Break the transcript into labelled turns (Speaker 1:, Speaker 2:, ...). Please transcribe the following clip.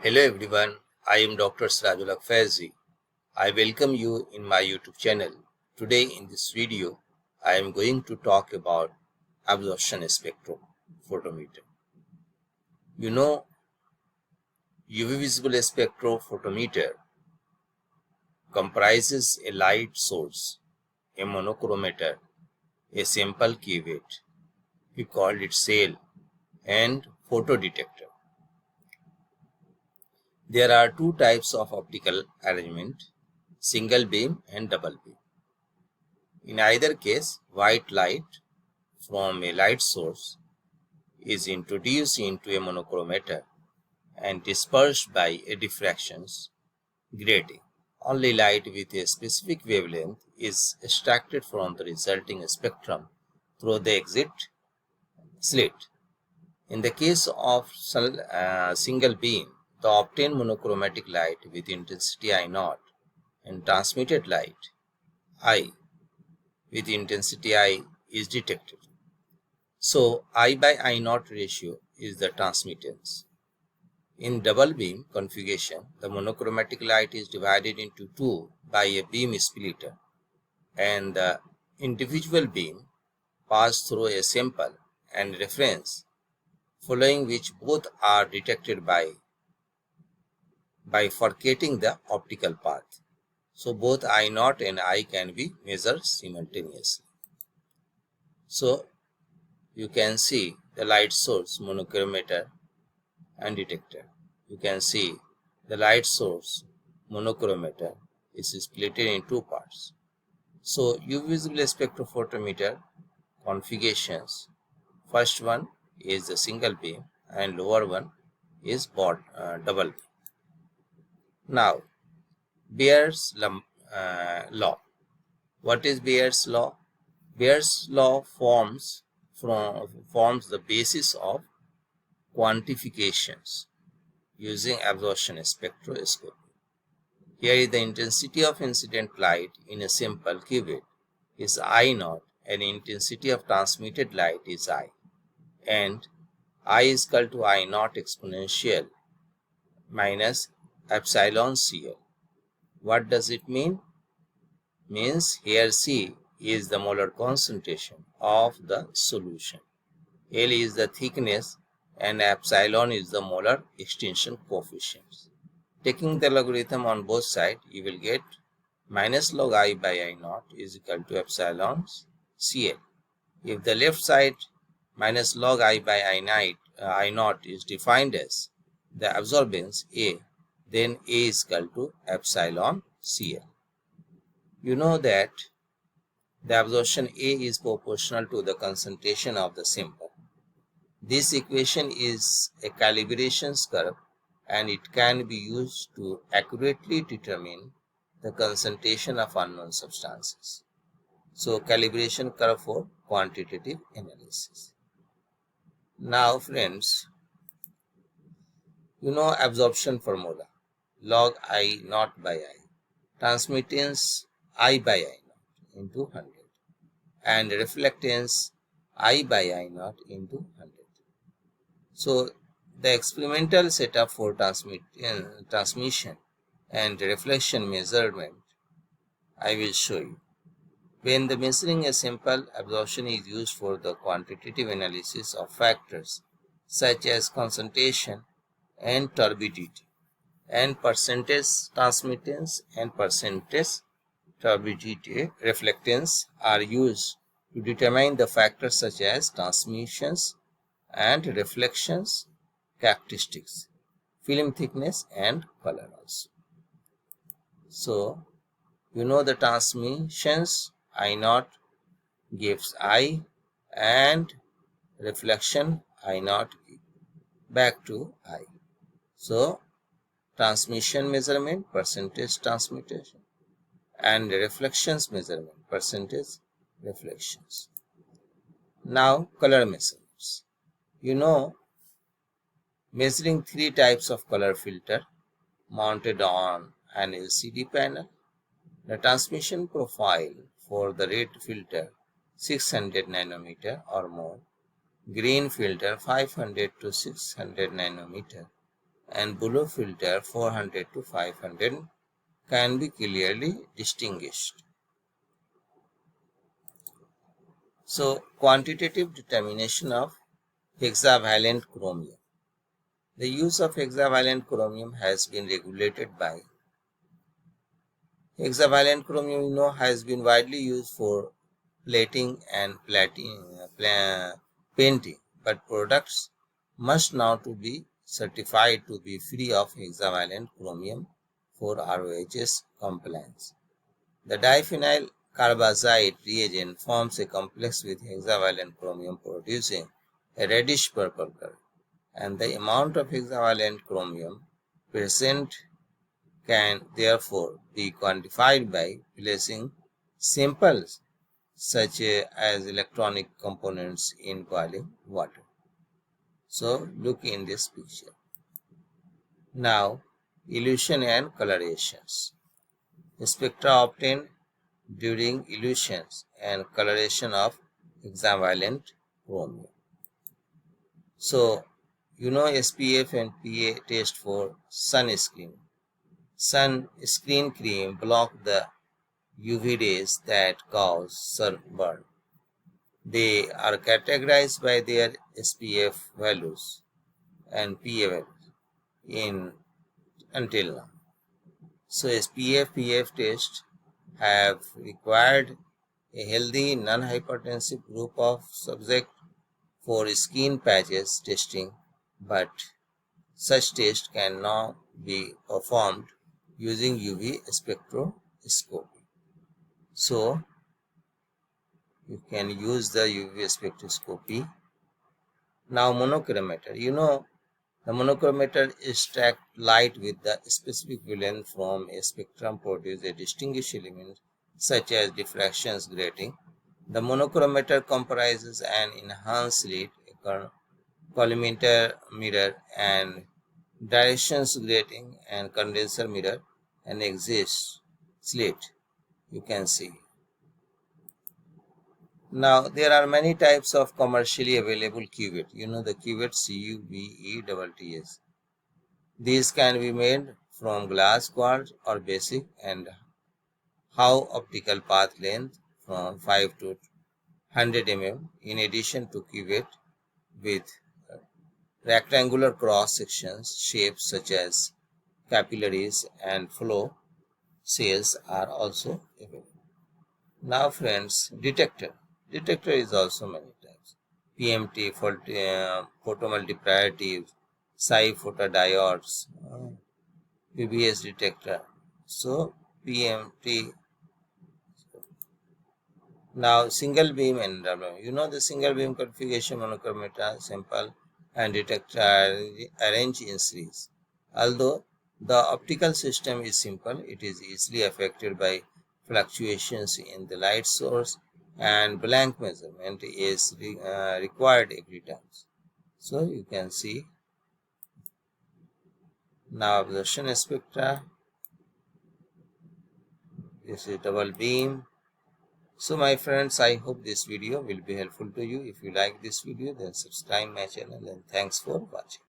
Speaker 1: Hello everyone, I am Dr. Sirajul Haq Faizi. I welcome you in my YouTube channel. Today in this video, I am going to talk about absorption spectrophotometer. You know, UV visible spectrophotometer comprises a light source, a monochromator, a sample cuvette, we called it cell, and photodetector. There are two types of optical arrangement, single beam and double beam. In either case, white light from a light source is introduced into a monochromator and dispersed by a diffractions grating. Only light with a specific wavelength is extracted from the resulting spectrum through the exit slit. In the case of single beam, the obtained monochromatic light with intensity I0 and transmitted light I with intensity I is detected. So I by I0 ratio is the transmittance. In double beam configuration, the monochromatic light is divided into two by a beam splitter, and the individual beam pass through a sample and reference, following which both are detected by bifurcating the optical path. So both I0 and I can be measured simultaneously. So you can see the light source, monochromator and detector. You can see the light source, monochromator is split in two parts. So UV visible spectrophotometer configurations. First one is the single beam and lower one is double beam. Now Bayer's law. What is Bayer's law? Bayer's law forms the basis of quantifications using absorption spectroscopy. Here is the intensity of incident light in a sample cuvette is I0 and intensity of transmitted light is I, and I is equal to I0 exponential minus epsilon CL. What does it mean? Means here C is the molar concentration of the solution, L is the thickness, and epsilon is the molar extension coefficient. Taking the logarithm on both sides, you will get minus log I by I0 is equal to epsilon CL. If the left side minus log I by I0 is defined as the absorbance A, then A is equal to epsilon CL. You know that the absorption A is proportional to the concentration of the sample. This equation is a calibration curve and it can be used to accurately determine the concentration of unknown substances. So calibration curve for quantitative analysis. Now friends, you know absorption formula, log I0 by I, transmittance I by I0 into 100 and reflectance I by I0 into 100. So the experimental setup for transmission and reflection measurement I will show you. When the measuring a sample, absorption is used for the quantitative analysis of factors such as concentration and turbidity, and percentage transmittance and percentage turbidity reflectance are used to determine the factors such as transmissions and reflections characteristics, film thickness and color also. So you know the transmissions I0 gives I and reflection I0 back to I. So transmission measurement, percentage transmission, and reflections measurement, percentage reflections. Now color measurements. You know measuring three types of color filter mounted on an LCD panel. The transmission profile for the red filter 600 nanometer or more, green filter 500 to 600 nanometer, and below filter 400 to 500 can be clearly distinguished. So, quantitative determination of hexavalent chromium. The use of hexavalent chromium has been regulated by hexavalent chromium has been widely used for plating and painting, but products must now to be certified to be free of hexavalent chromium for RoHS compliance. The diphenyl carbazide reagent forms a complex with hexavalent chromium producing a reddish purple color, and the amount of hexavalent chromium present can therefore be quantified by placing samples such as electronic components in boiling water. So look in this picture. Now elution and colorations. Spectra obtained during elutions and coloration of hexavalent chromium. So SPF and PA test for sunscreen. Sunscreen cream block the UV rays that cause sunburn. They are categorized by their SPF values and PA values until now. So SPF PF test have required a healthy non-hypertensive group of subjects for skin patches testing, but such test can now be performed using UV spectroscopy. So you can use the UV spectroscopy. Now monochromator. The monochromator extracts light with the specific wavelength from a spectrum, produce a distinguished element such as diffractions grating. The monochromator comprises an enhanced slit, a collimator mirror, and directions grating, and condenser mirror, and exit slit. You can see. Now there are many types of commercially available cuvette. The cuvette CUVETTS. These can be made from glass, quartz, or basic, and have optical path length from 5 to 100 mm. In addition to cuvette with rectangular cross sections, shapes such as capillaries and flow cells are also available. Now friends, detector. Detector is also many types. PMT, photomultipliers, Psi photodiodes, PBS detector. So PMT. Now single beam and the single beam configuration monochromator sample and detector are arranged in series. Although the optical system is simple, it is easily affected by fluctuations in the light source, and blank measurement is required every time. So you can see. Now absorption spectra. This is double beam. So my friends, I hope this video will be helpful to you. If you like this video, then subscribe my channel, and thanks for watching.